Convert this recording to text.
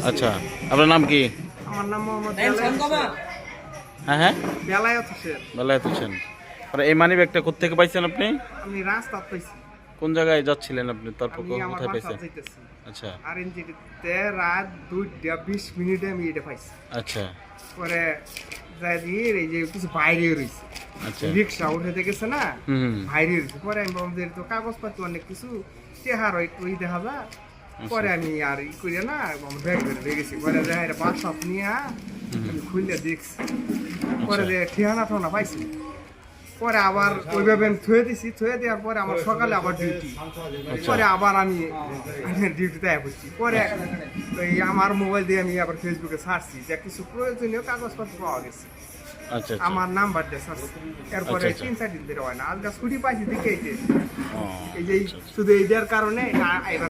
আচ্ছা, আপনার নাম কি? আমার নাম মোহাম্মদ হ্যাঁ হ্যাঁ, বেলায়েত হোসেন। বেলায়েত হোসেন। আর এই মানি ব্যাগটা কোত্থেকে পাইছেন আপনি? আমি রাস্তা পাইছি। কোন জায়গায় যাচ্ছিলেন আপনি? তারপর আমি আমার কোথায় বাসা পাইছেন? যাইতেছি। আচ্ছা আরএনজিতে রাত 2:20 আমি এটা পাইছি। আচ্ছা পরে যাই দিয়ে এই যে কিছু বাইরে রয়েছে, আচ্ছা। রিক্সা উঠে গেছে না, হুম বাইরে রয়েছে। পরে আমি বললাম যে তো কাগজপত্র অনেক কিছু চেহার ওই দেখা যায়। পরে আমি আর ই করি না, আমার ব্যাগ বের গেছি। পরে যাই বাসা নিয়ে আমি খুললে দেখছি। পরে যে ঠিকানা ঠানা পাইছি। পরে আবার ওইভাবে আমি থুয়ে দিছি, থুয়ে দেওয়ার পরে আমার সকালে আবার ডিউটি। পরে আবার আমি ডিউটিতে করছি। পরে ওই আমার মোবাইল দিয়ে আমি আবার ফেসবুকে ছাড়ছি যে কিছু প্রয়োজনীয় কাগজপত্র পাওয়া গেছে। আচ্ছা আমার নাম্বার দিয়ে ছাড়ছি। এরপরে 3-4 দিন ধরে হয় না, আজকে ছুটি পাইছি দেখে এই যে শুধু এইটার কারণে